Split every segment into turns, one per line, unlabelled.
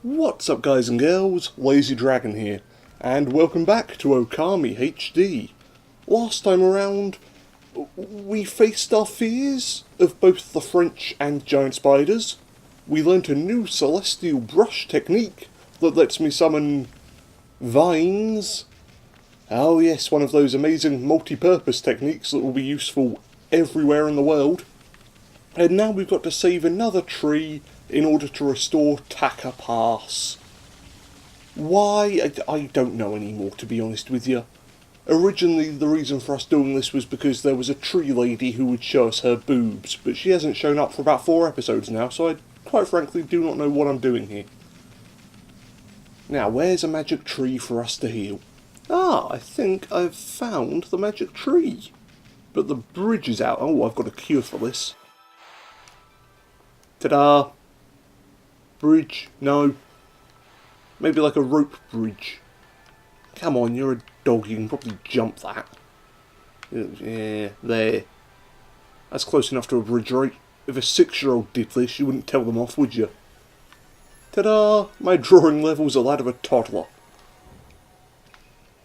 What's up guys and girls, Lazy Dragon here, and welcome back to Okami HD. Last time around, we faced our fears of both the French and giant spiders. We learnt a new celestial brush technique that lets me summon vines. Oh yes, one of those amazing multi-purpose techniques that will be useful everywhere in the world. And now we've got to save another tree in order to restore Taka Pass. Why? I don't know anymore, to be honest with you. Originally, the reason for us doing this was because there was a tree lady who would show us her boobs, but she hasn't shown up for about 4 episodes now, so I quite frankly do not know what I'm doing here. Now, where's a magic tree for us to heal? Ah, I think I've found the magic tree. But the bridge is out. Oh, I've got a cure for this. Ta-da! Bridge? No. Maybe like a rope bridge. Come on, you're a dog, you can probably jump that. Yeah, there. That's close enough to a bridge, right? If a 6-year-old did this, you wouldn't tell them off, would you? Ta-da! My drawing level's a lad of a toddler.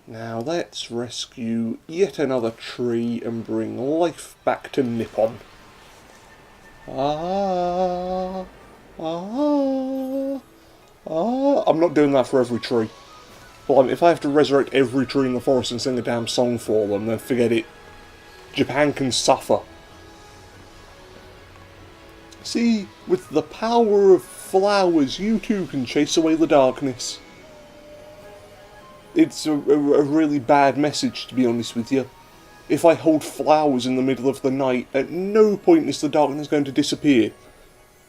Now let's rescue yet another tree and bring life back to Nippon. I'm not doing that for every tree. Well, if I have to resurrect every tree in the forest and sing a damn song for them, then forget it. Japan can suffer. See, with the power of flowers, you too can chase away the darkness. It's a really bad message, to be honest with you. If I hold flowers in the middle of the night, at no point is the darkness going to disappear.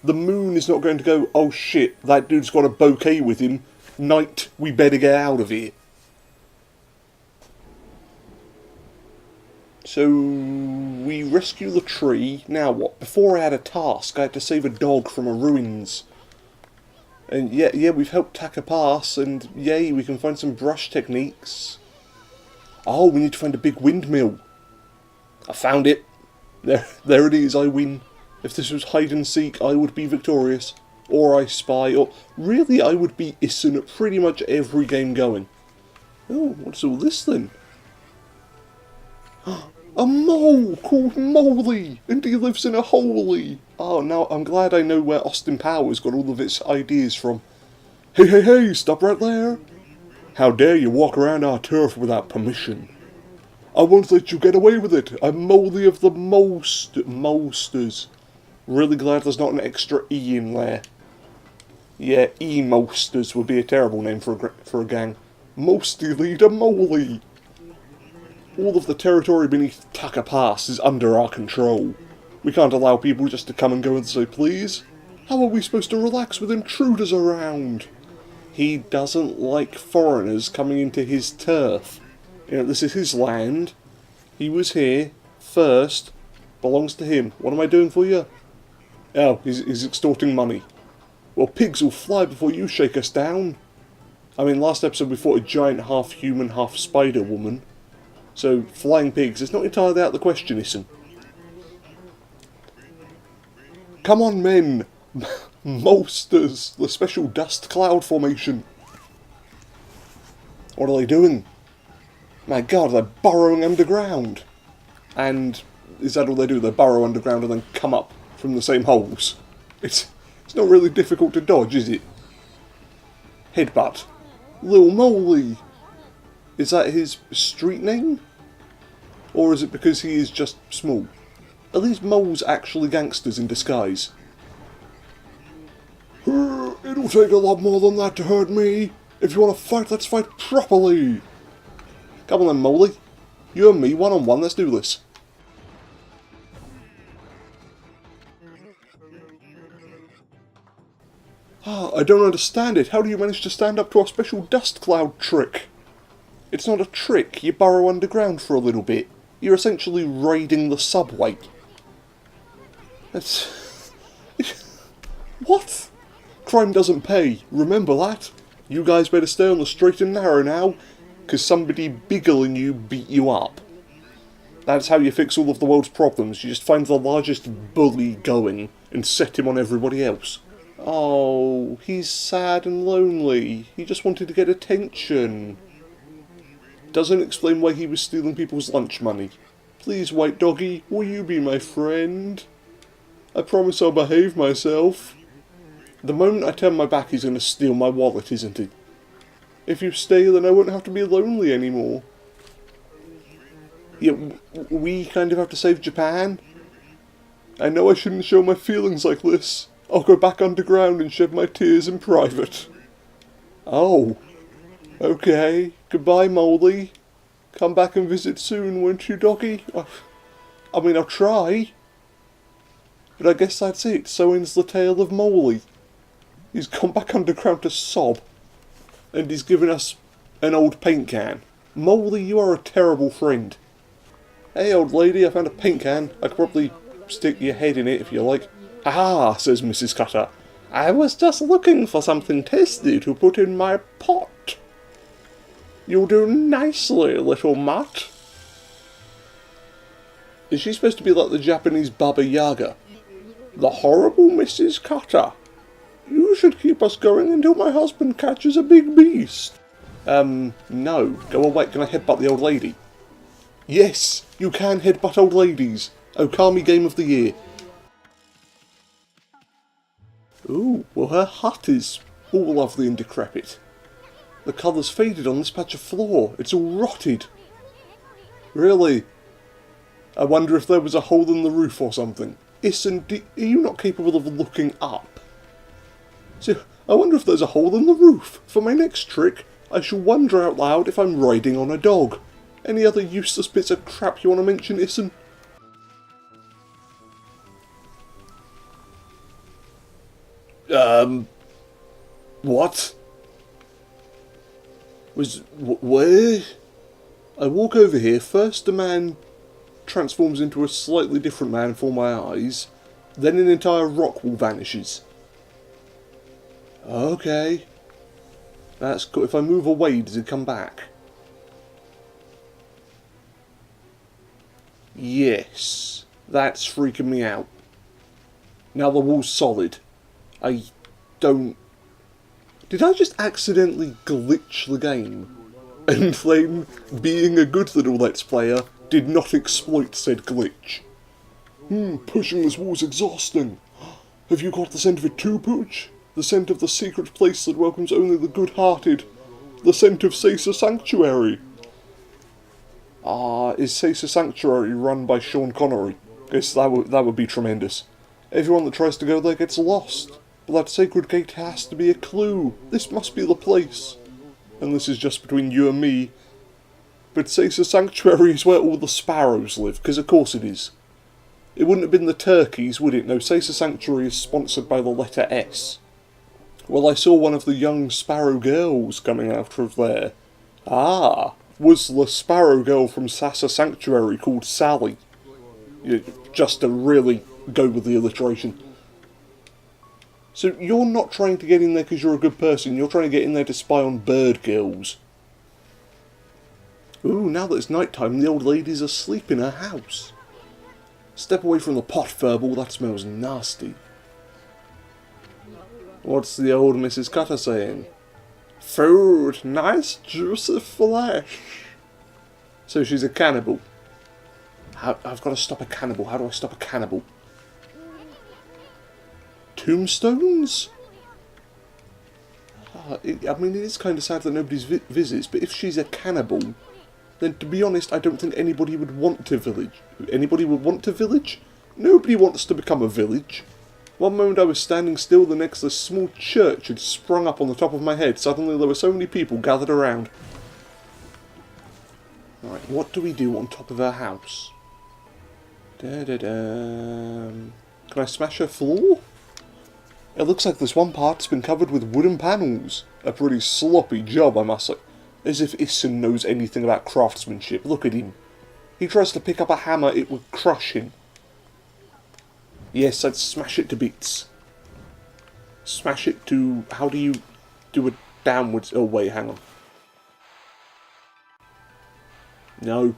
The moon is not going to go, oh shit, that dude's got a bouquet with him. Night, we better get out of here. So, we rescue the tree. Now what? Before I had a task, I had to save a dog from a ruins. And yeah, we've helped Taka Pass, and yay, we can find some brush techniques. Oh, we need to find a big windmill. I found it. There it is, I win. If this was hide and seek, I would be victorious. Or I spy, or really I would be Issen at pretty much every game going. Oh, what's all this then? A mole called Moley, and he lives in a holey. Oh, now I'm glad I know where Austin Powers got all of its ideas from. Hey, stop right there. How dare you walk around our turf without permission? I won't let you get away with it. I'm Moley of the Molsters. Really glad there's not an extra E in there. Yeah, E-Molsters would be a terrible name for a gang. Mosty leader Moley. All of the territory beneath Taka Pass is under our control. We can't allow people just to come and go and say please. How are we supposed to relax with intruders around? He doesn't like foreigners coming into his turf. You know, this is his land. He was here first. Belongs to him. What am I doing for you? Oh, he's extorting money. Well, pigs will fly before you shake us down. I mean, last episode we fought a giant half-human, half-spider woman. So, flying pigs is not entirely out of the question, Issen. Come on, men! Molsters! The special dust cloud formation. What are they doing? My god, they're burrowing underground. And is that all they do? They burrow underground and then come up from the same holes. It's not really difficult to dodge, is it? Headbutt. Lil Moley. Is that his street name? Or is it because he is just small? Are these moles actually gangsters in disguise? It'll take a lot more than that to hurt me. If you want to fight, let's fight properly. Come on then, Moley. You and me, one-on-one, let's do this. I don't understand it. How do you manage to stand up to our special dust cloud trick? It's not a trick. You burrow underground for a little bit. You're essentially raiding the subway. That's... What? Crime doesn't pay. Remember that. You guys better stay on the straight and narrow now, because somebody bigger than you beat you up. That's how you fix all of the world's problems. You just find the largest bully going and set him on everybody else. Oh, he's sad and lonely. He just wanted to get attention. Doesn't explain why he was stealing people's lunch money. Please, white doggy, will you be my friend? I promise I'll behave myself. The moment I turn my back, he's going to steal my wallet, isn't he? If you stay, then I won't have to be lonely anymore. Yeah, we kind of have to save Japan. I know I shouldn't show my feelings like this. I'll go back underground and shed my tears in private. Oh. Okay. Goodbye, Moldy. Come back and visit soon, won't you, doggy? I mean, I'll try. But I guess that's it. So ends the tale of Molly. He's gone back underground to sob. And he's given us an old paint can. Molly, you are a terrible friend. Hey, old lady, I found a paint can. I could probably stick your head in it if you like. Ha, says Mrs. Cutter. I was just looking for something tasty to put in my pot. You'll do nicely, little mutt. Is she supposed to be like the Japanese Baba Yaga? The horrible Mrs. Cutter. You should keep us going until my husband catches a big beast. No. Go away. Can I headbutt the old lady? Yes, you can headbutt old ladies. Okami Game of the Year. Ooh, well her hut is all lovely and decrepit. The colour's faded on this patch of floor. It's all rotted. Really? I wonder if there was a hole in the roof or something. Issen, are you not capable of looking up? So, I wonder if there's a hole in the roof. For my next trick, I shall wonder out loud if I'm riding on a dog. Any other useless bits of crap you want to mention, Issen? What? Where? I walk over here, first a man transforms into a slightly different man before my eyes, then an entire rock wall vanishes. Okay. That's cool. If I move away, does it come back? Yes. That's freaking me out. Now the wall's solid. I don't... Did I just accidentally glitch the game? And then, being a good little Let's Player, did not exploit said glitch. Pushing this wall's exhausting. Have you got the scent of it too, Pooch? The scent of the secret place that welcomes only the good-hearted. The scent of Sasa Sanctuary. Is Sasa Sanctuary run by Sean Connery? Guess that would be tremendous. Everyone that tries to go there gets lost. But that sacred gate has to be a clue. This must be the place. And this is just between you and me. But Sasa Sanctuary is where all the sparrows live, because of course it is. It wouldn't have been the turkeys, would it? No, Sasa Sanctuary is sponsored by the letter S. Well, I saw one of the young sparrow girls coming out of there. Ah, was the sparrow girl from Sasa Sanctuary called Sally? Just to really go with the alliteration. So you're not trying to get in there because you're a good person, you're trying to get in there to spy on bird girls. Ooh, now that it's night time, the old lady's asleep in her house. Step away from the pot, Furball, that smells nasty. What's the old Mrs. Cutter saying? Food, nice juicy flesh. So she's a cannibal. I've got to stop a cannibal. How do I stop a cannibal? Tombstones? I mean, it is kind of sad that nobody visits, but if she's a cannibal, then to be honest, I don't think anybody would want to village. Anybody would want to village? Nobody wants to become a village. One moment I was standing still, the next a small church had sprung up on the top of my head. Suddenly there were so many people gathered around. Right, what do we do on top of her house? Can I smash her floor? It looks like this one part's been covered with wooden panels. A pretty sloppy job, I must say. As if Issen knows anything about craftsmanship. Look at him. He tries to pick up a hammer, it would crush him. Yes, I'd smash it to bits. Smash it to... How do you do a downwards... Oh, wait, hang on. No.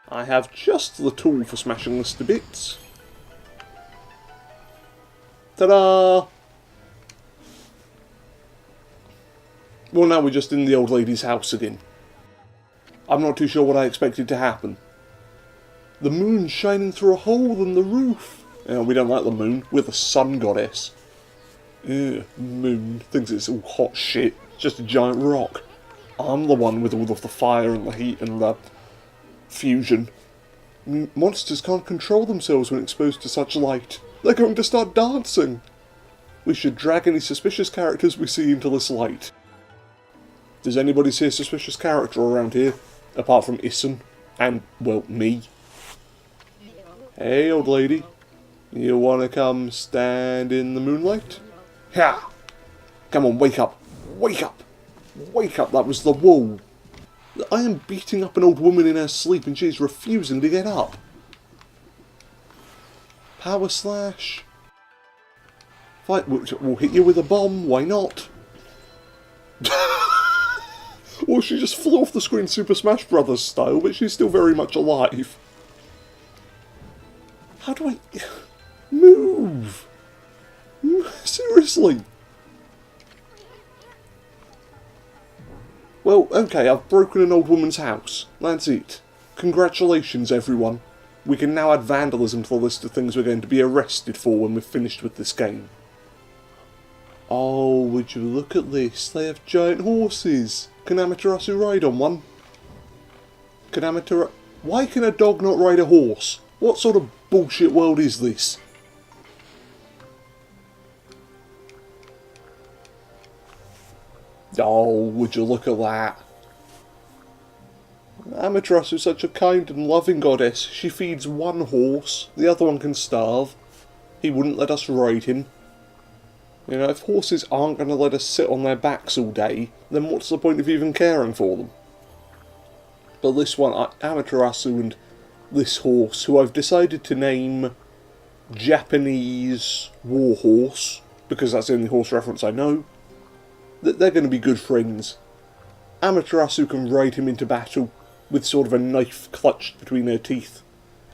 I have just the tool for smashing this to bits. Ta-da! Well, now we're just in the old lady's house again. I'm not too sure what I expected to happen. The moon's shining through a hole in the roof. We don't like the moon. We're the sun goddess. Moon thinks it's all hot shit. It's just a giant rock. I'm the one with all of the fire and the heat and the fusion. Monsters can't control themselves when exposed to such light. They're going to start dancing. We should drag any suspicious characters we see into this light. Does anybody see a suspicious character around here? Apart from Issen. And, well, me. Hey, old lady. You wanna come stand in the moonlight? Ha! Come on, wake up! Wake up! Wake up, that was the wall! I am beating up an old woman in her sleep and she's refusing to get up. Power slash. Fight, we'll hit you with a bomb, why not? Well, she just flew off the screen Super Smash Bros. Style, but she's still very much alive. How do I... move? Seriously? Well, okay, I've broken an old woman's house. That's it. Congratulations, everyone. We can now add vandalism to the list of things we're going to be arrested for when we're finished with this game. Oh, would you look at this? They have giant horses. Can Amaterasu ride on one? Why can a dog not ride a horse? What sort of bullshit world is this? Oh, would you look at that? Amaterasu is such a kind and loving goddess. She feeds one horse, the other one can starve. He wouldn't let us ride him. You know, if horses aren't going to let us sit on their backs all day, then what's the point of even caring for them? But this one, Amaterasu and this horse, who I've decided to name Japanese Warhorse, because that's the only horse reference I know, they're going to be good friends. Amaterasu can ride him into battle with sort of a knife clutched between her teeth,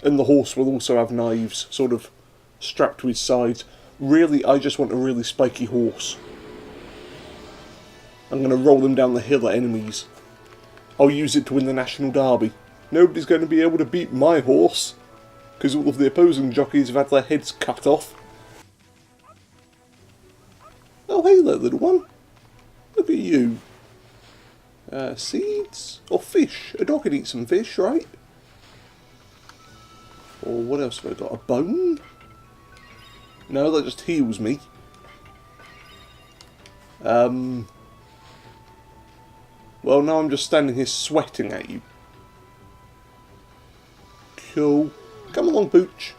and the horse will also have knives sort of strapped to his sides. Really, I just want a really spiky horse. I'm going to roll them down the hill at enemies. I'll use it to win the National Derby. Nobody's going to be able to beat my horse, because all of the opposing jockeys have had their heads cut off. Oh, hey there, little one. Look at you. Seeds? Or fish? A dog can eat some fish, right? Or what else have I got? A bone? No, that just heals me. Well, now I'm just standing here sweating at you. Cool. Come along, Pooch.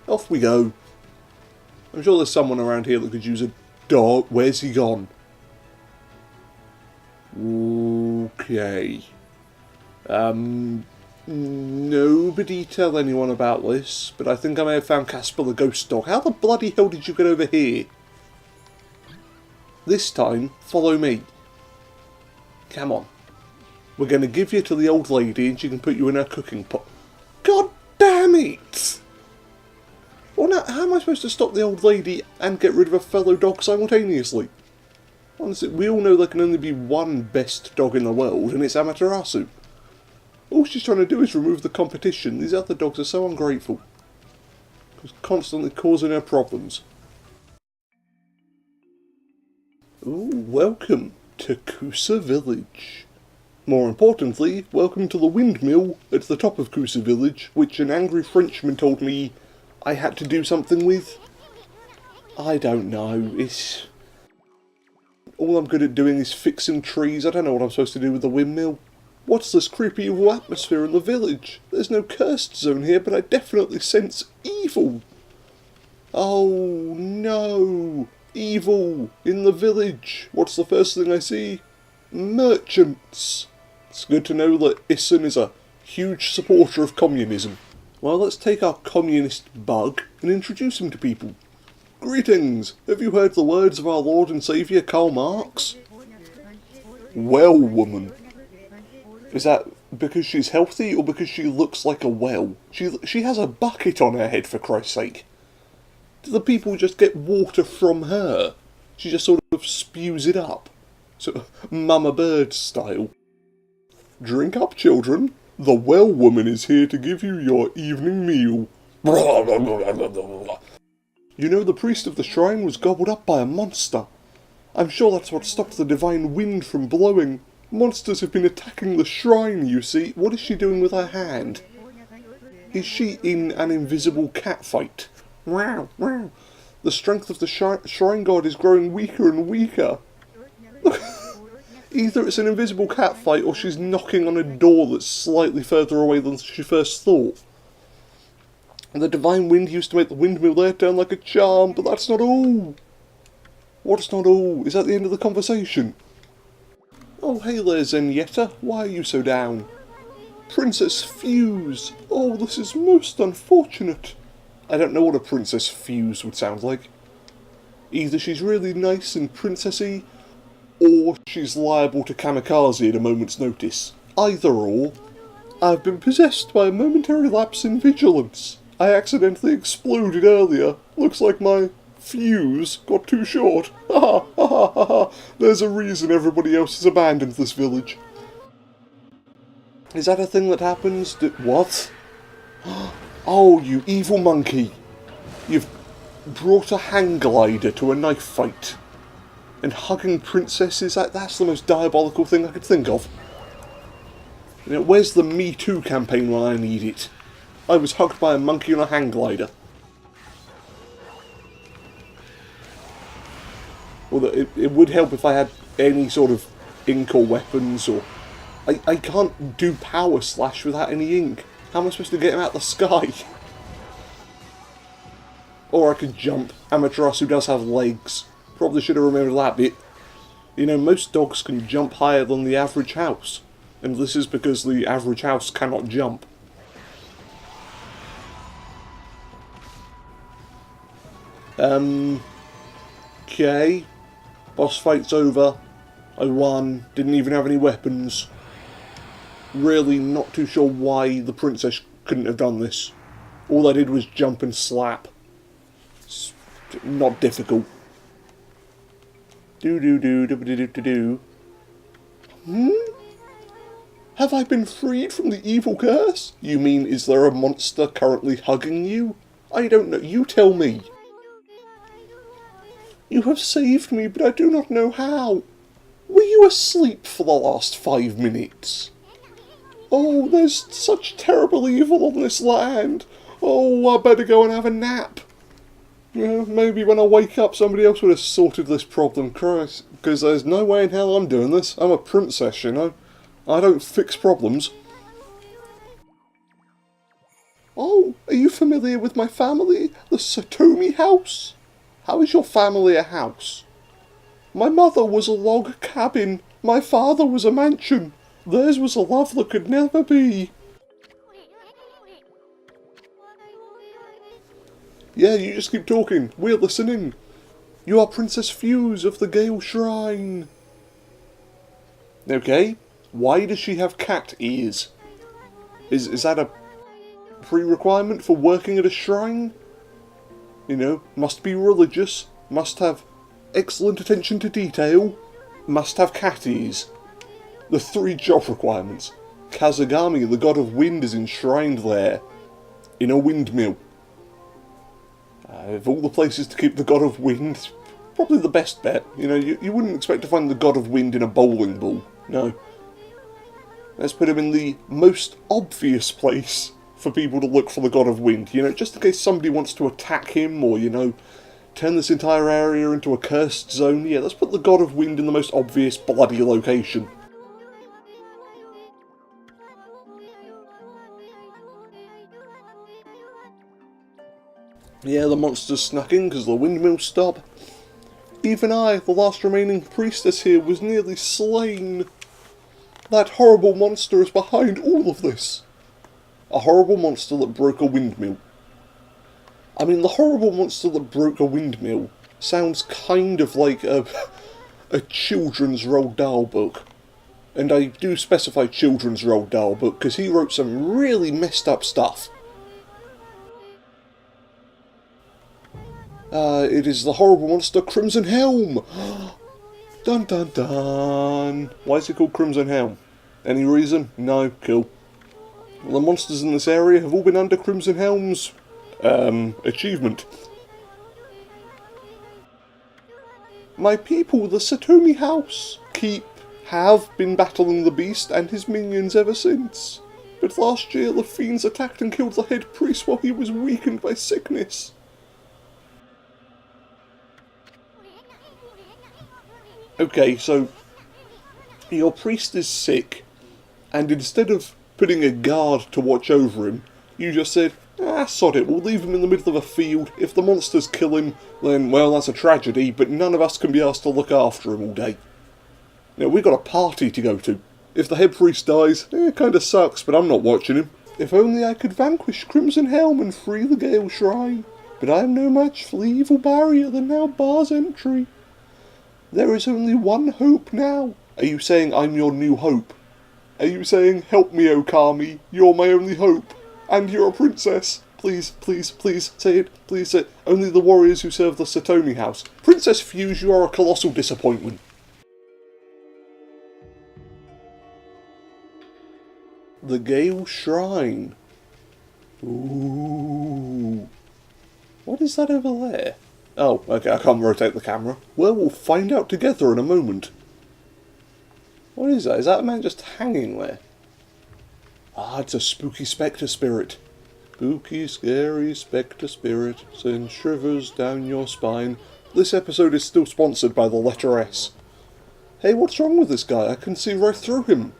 Off we go. I'm sure there's someone around here that could use a dog. Where's he gone? Okay. Nobody tell anyone about this, but I think I may have found Casper the ghost dog. How the bloody hell did you get over here? This time, follow me. Come on. We're going to give you to the old lady and she can put you in her cooking pot. God damn it! Well, now, how am I supposed to stop the old lady and get rid of a fellow dog simultaneously? Honestly, we all know there can only be one best dog in the world, and it's Amaterasu. All she's trying to do is remove the competition. These other dogs are so ungrateful. It's constantly causing her problems. Ooh, welcome to Kusa Village. More importantly, welcome to the windmill at the top of Kusa Village, which an angry Frenchman told me I had to do something with. I don't know, it's... all I'm good at doing is fixing trees. I don't know what I'm supposed to do with the windmill. What's this creepy evil atmosphere in the village? There's no cursed zone here, but I definitely sense evil. Oh no! Evil in the village. What's the first thing I see? Merchants. It's good to know that Issen is a huge supporter of communism. Well, let's take our communist bug and introduce him to people. Greetings! Have you heard the words of our Lord and Saviour Karl Marx? Well, woman. Is that because she's healthy or because she looks like a well? She has a bucket on her head, for Christ's sake. Do the people just get water from her? She just sort of spews it up. Sort of Mama Bird style. Drink up, children. The well woman is here to give you your evening meal. You know, the priest of the shrine was gobbled up by a monster. I'm sure that's what stopped the divine wind from blowing. Monsters have been attacking the shrine, you see. What is she doing with her hand? Is she in an invisible cat fight? Wow, wow. The strength of the shrine god is growing weaker and weaker. Either it's an invisible cat fight or she's knocking on a door that's slightly further away than she first thought. And the divine wind used to make the windmill there turn like a charm, but that's not all. What's not all? Is that the end of the conversation? Oh, hey there, Zenyatta. Why are you so down? Princess Fuse. Oh, this is most unfortunate. I don't know what a Princess Fuse would sound like. Either she's really nice and princessy, or she's liable to kamikaze at a moment's notice. Either or. I've been possessed by a momentary lapse in vigilance. I accidentally exploded earlier. Looks like my fuse got too short. Ha ha ha ha ha. There's a reason everybody else has abandoned this village. Is that a thing that happens? What? Oh, you evil monkey. You've brought a hang glider to a knife fight. And hugging princesses, that's the most diabolical thing I could think of. You know, where's the Me Too campaign when I need it? I was hugged by a monkey on a hang glider. Well, it would help if I had any sort of ink or weapons, or... I can't do power slash without any ink. How am I supposed to get him out of the sky? Or I could jump. Amaterasu does have legs. Probably should have remembered that bit. You know, most dogs can jump higher than the average house. And this is because the average house cannot jump. Okay. Boss fight's over. I won. Didn't even have any weapons. Really not too sure why the princess couldn't have done this. All I did was jump and slap. It's not difficult. Do. Have I been freed from the evil curse? You mean, is there a monster currently hugging you? I don't know. You tell me. You have saved me, but I do not know how. Were you asleep for the last 5 minutes? Oh, there's such terrible evil on this land. Oh, I better go and have a nap. Yeah, maybe when I wake up somebody else would have sorted this problem, Christ. Because there's no way in hell I'm doing this. I'm a princess, you know. I don't fix problems. Oh, are you familiar with my family? The Satomi house? How is your family a house? My mother was a log cabin. My father was a mansion. Theirs was a love that could never be. Yeah, you just keep talking. We're listening. You are Princess Fuse of the Gale Shrine. Okay. Why does she have cat ears? Is that a pre-requirement for working at a shrine? You know, must be religious, must have excellent attention to detail, must have cat ears. The 3 job requirements. Kazagami, the god of wind, is enshrined there. In a windmill. Of all the places to keep the god of wind, probably the best bet. You know, you wouldn't expect to find the god of wind in a bowling ball. No. Let's put him in the most obvious place for people to look for the god of wind. You know, just in case somebody wants to attack him or, you know, turn this entire area into a cursed zone. Yeah, let's put the god of wind in the most obvious bloody location. Yeah, the monsters snuck in because the windmill stopped. Even I, the last remaining priestess here, was nearly slain. That horrible monster is behind all of this. A horrible monster that broke a windmill. I mean, the horrible monster that broke a windmill sounds kind of like a children's Roald Dahl book. And I do specify children's Roald Dahl book because he wrote some really messed up stuff. It is the horrible monster Crimson Helm! Dun dun dun! Why is it called Crimson Helm? Any reason? No? Cool. The monsters in this area have all been under Crimson Helm's achievement. My people, the Satomi House, have been battling the beast and his minions ever since. But last year the fiends attacked and killed the head priest while he was weakened by sickness. Okay, so your priest is sick, and instead of putting a guard to watch over him, you just said, sod it, we'll leave him in the middle of a field. If the monsters kill him, then, well, that's a tragedy, but none of us can be asked to look after him all day. Now, we've got a party to go to. If the head priest dies, it kinda sucks, but I'm not watching him. If only I could vanquish Crimson Helm and free the Gale Shrine. But I am no match for the evil barrier that now bars entry. There is only one hope now. Are you saying I'm your new hope? Are you saying, help me, Okami, you're my only hope, and you're a princess? Please, please, please, say it, please say it. Only the warriors who serve the Satomi House. Princess Fuse, you are a colossal disappointment. The Gale Shrine. Ooh. What is that over there? Oh, okay, I can't rotate the camera. Well, we'll find out together in a moment. What is that? Is that a man just hanging there? Ah, it's a spooky spectre spirit. Spooky, scary spectre spirit sends shivers down your spine. This episode is still sponsored by the letter S. Hey, what's wrong with this guy? I can see right through him.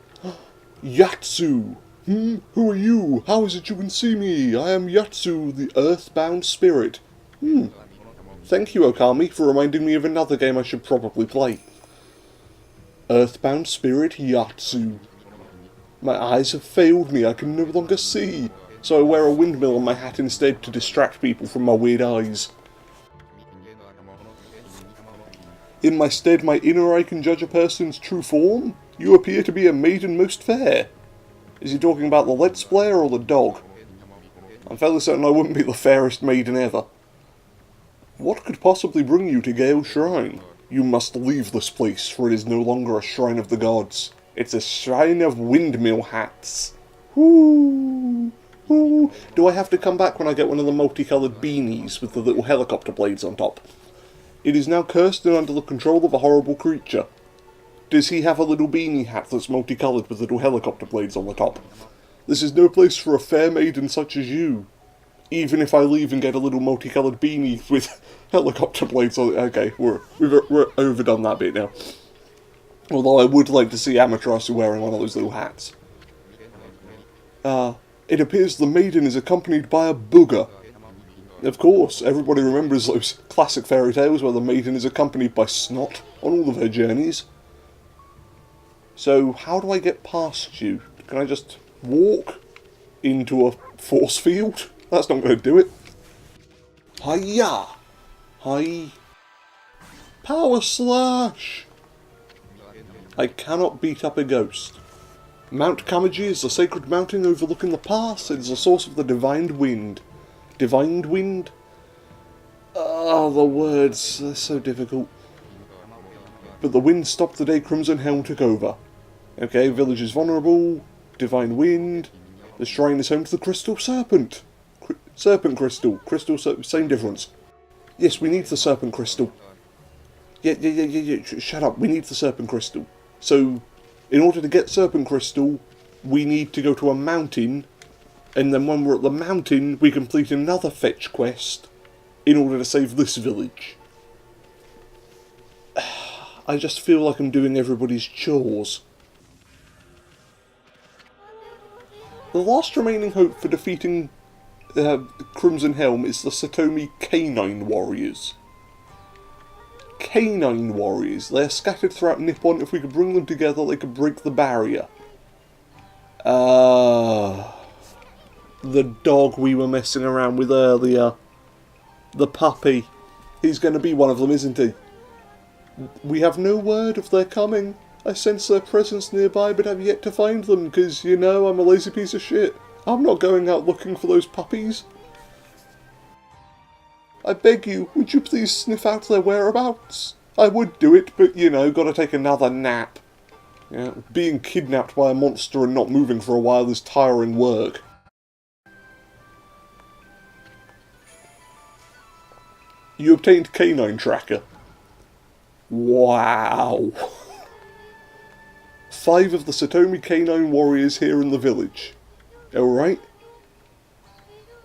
Yatsu! Who are you? How is it you can see me? I am Yatsu, the earthbound spirit. Thank you, Okami, for reminding me of another game I should probably play. Earthbound Spirit Yatsu. My eyes have failed me, I can no longer see, so I wear a windmill on my hat instead to distract people from my weird eyes. In my stead, my inner eye can judge a person's true form? You appear to be a maiden most fair. Is he talking about the Let's Player or the dog? I'm fairly certain I wouldn't be the fairest maiden ever. What could possibly bring you to Gale Shrine? You must leave this place, for it is no longer a shrine of the gods. It's a shrine of windmill hats. Ooh, ooh. Do I have to come back when I get one of the multicoloured beanies with the little helicopter blades on top? It is now cursed and under the control of a horrible creature. Does he have a little beanie hat that's multicoloured with little helicopter blades on the top? This is no place for a fair maiden such as you. Even if I leave and get a little multicoloured beanie with helicopter blades on it. Okay, we're overdone that bit now. Although I would like to see Amaterasu wearing one of those little hats. It appears the maiden is accompanied by a booger. Of course, everybody remembers those classic fairy tales where the maiden is accompanied by snot on all of her journeys. So, how do I get past you? Can I just walk into a force field? That's not going to do it. Hiya! Hi. Power slash! I cannot beat up a ghost. Mount Kamaji is the sacred mountain overlooking the pass. It is the source of the divine wind. Divine wind? Ah, the words, they're so difficult. But the wind stopped the day Crimson Helm took over. Okay, village is vulnerable. Divine wind. The shrine is home to the crystal serpent. Serpent crystal. Crystal, same difference. Yes, we need the serpent crystal. Yeah, shut up. We need the serpent crystal. So, in order to get serpent crystal, we need to go to a mountain, and then when we're at the mountain, we complete another fetch quest in order to save this village. I just feel like I'm doing everybody's chores. The last remaining hope for defeating Crimson Helm is the Satomi Canine Warriors. Canine Warriors. They're scattered throughout Nippon. If we could bring them together, they could break the barrier. The dog we were messing around with earlier. The puppy. He's going to be one of them, isn't he? We have no word of their coming. I sense their presence nearby, but have yet to find them, because, you know, I'm a lazy piece of shit. I'm not going out looking for those puppies. I beg you, would you please sniff out their whereabouts? I would do it, but you know, gotta take another nap. Yeah, being kidnapped by a monster and not moving for a while is tiring work. You obtained Canine Tracker. Wow. 5 of the Satomi Canine Warriors here in the village. Alright.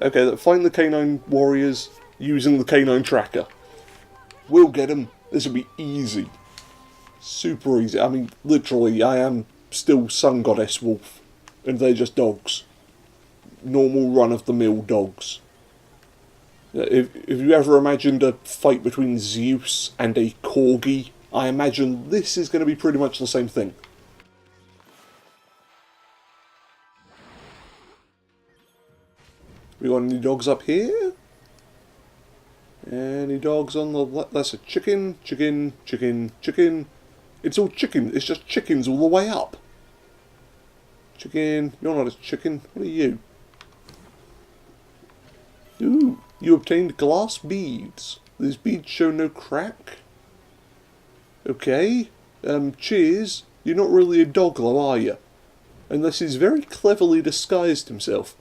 Okay, find the Canine Warriors using the Canine Tracker. We'll get them. This will be easy. Super easy. I mean, literally, I am still Sun Goddess Wolf. And they're just dogs. Normal run-of-the-mill dogs. If you ever imagined a fight between Zeus and a Corgi, I imagine this is going to be pretty much the same thing. We got any dogs up here? Any dogs on the left? That's a chicken, chicken, chicken, chicken. It's all chicken. It's just chickens all the way up. Chicken. You're not a chicken. What are you? Ooh. You obtained glass beads. These beads show no crack. Okay. Cheers. You're not really a dog though, are you? Unless he's very cleverly disguised himself.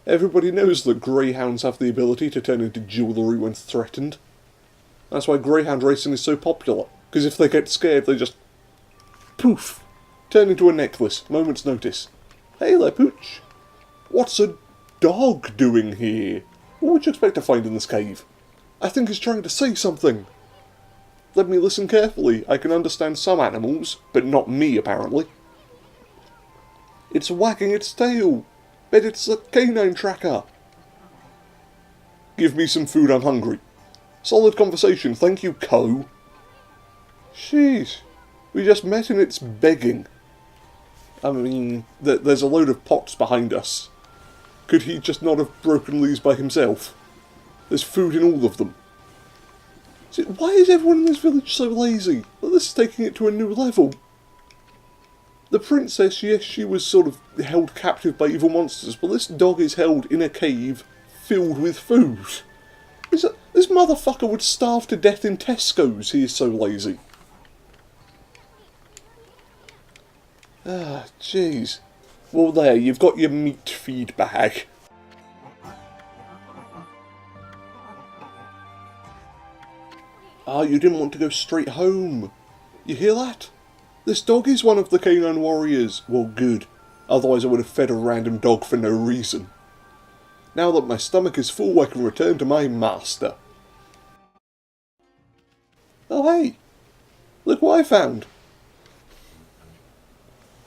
Everybody knows that greyhounds have the ability to turn into jewellery when threatened. That's why greyhound racing is so popular. Because if they get scared, they just... poof! Turn into a necklace. Moment's notice. Hey there, Pooch. What's a dog doing here? What would you expect to find in this cave? I think he's trying to say something. Let me listen carefully. I can understand some animals, but not me, apparently. It's wagging its tail. Bet it's a canine tracker. Give me some food, I'm hungry. Solid conversation, thank you, Co. Sheesh. We just met and it's begging. I mean, there's a load of pots behind us. Could he just not have broken these by himself? There's food in all of them. Why is everyone in this village so lazy? Well, this is taking it to a new level. The princess, yes, she was sort of held captive by evil monsters, but this dog is held in a cave filled with food. This motherfucker would starve to death in Tesco's, he is so lazy. Ah, jeez. Well there, you've got your meat feed bag. Ah, you didn't want to go straight home. You hear that? This dog is one of the canine warriors. Well, good. Otherwise I would have fed a random dog for no reason. Now that my stomach is full, I can return to my master. Oh hey! Look what I found!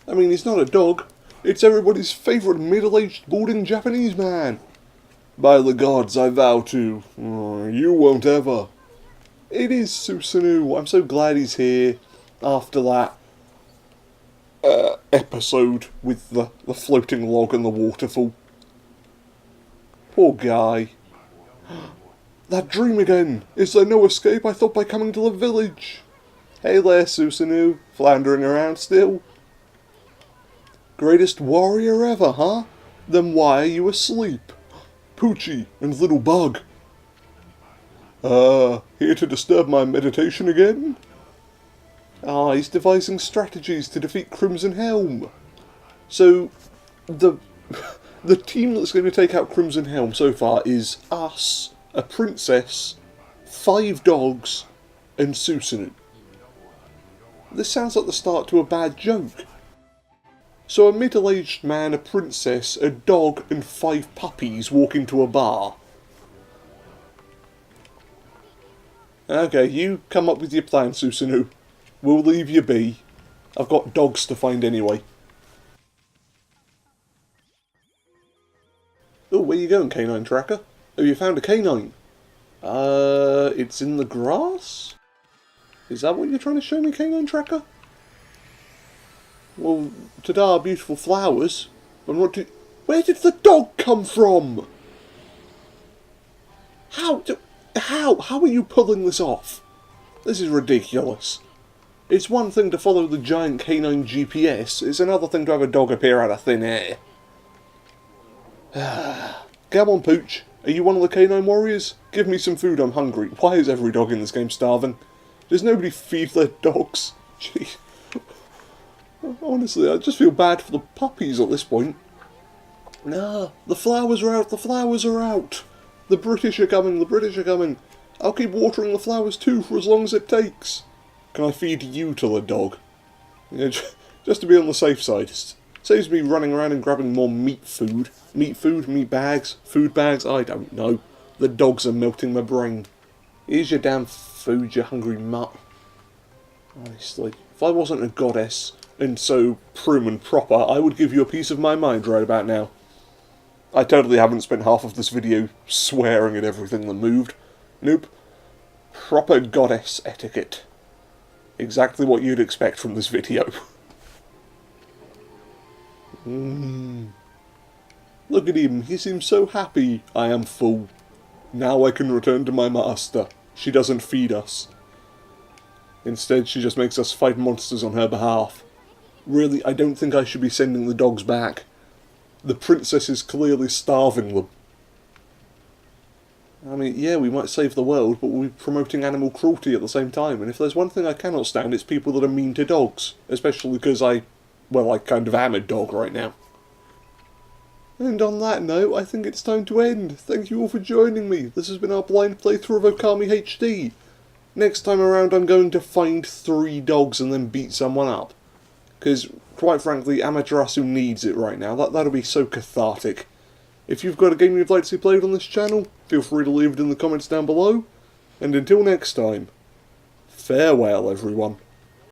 I mean, he's not a dog. It's everybody's favourite middle-aged balding Japanese man. By the gods, I vow to... you won't ever. It is Susanoo. I'm so glad he's here after that episode with the floating log and the waterfall. Poor guy. That dream again! Is there no escape? I thought by coming to the village. Hey there, Susanoo. Floundering around still? Greatest warrior ever, huh? Then why are you asleep? Poochie and little bug. Here to disturb my meditation again? Ah, he's devising strategies to defeat Crimson Helm. So, the team that's going to take out Crimson Helm so far is us, a princess, 5 dogs, and Susanoo. This sounds like the start to a bad joke. So a middle-aged man, a princess, a dog, and 5 puppies walk into a bar. Okay, you come up with your plan, Susanoo. We'll leave you be. I've got dogs to find anyway. Oh, where you going, canine tracker? Oh, you found a canine. It's in the grass? Is that what you're trying to show me, canine tracker? Well, ta-da, beautiful flowers. And what did... Where did the dog come from? How are you pulling this off? This is ridiculous. It's one thing to follow the giant canine GPS, it's another thing to have a dog appear out of thin air. Come on, Pooch, Are you one of the canine warriors? Give me some food, I'm hungry. Why is every dog in this game starving? Does nobody feed their dogs? Gee. Honestly, I just feel bad for the puppies at this point. Nah, the flowers are out, the flowers are out. The British are coming, the British are coming. I'll keep watering the flowers too for as long as it takes. Can I feed you to the dog? Yeah, just to be on the safe side. Saves me running around and grabbing more meat food. Meat food, meat bags, food bags, I don't know. The dogs are melting my brain. Here's your damn food, you hungry mutt. Honestly, if I wasn't a goddess and so prim and proper, I would give you a piece of my mind right about now. I totally haven't spent half of this video swearing at everything that moved. Nope. Proper goddess etiquette. Exactly what you'd expect from this video. Look at him, he seems so happy. I am full. Now I can return to my master. She doesn't feed us. Instead, she just makes us fight monsters on her behalf. Really, I don't think I should be sending the dogs back. The princess is clearly starving them. I mean, yeah, we might save the world, but we'll be promoting animal cruelty at the same time, and if there's one thing I cannot stand, it's people that are mean to dogs. Especially because I kind of am a dog right now. And on that note, I think it's time to end. Thank you all for joining me. This has been our blind playthrough of Okami HD. Next time around, I'm going to find 3 dogs and then beat someone up. Because, quite frankly, Amaterasu needs it right now. That'll be so cathartic. If you've got a game you'd like to see played on this channel, feel free to leave it in the comments down below. And until next time, farewell everyone.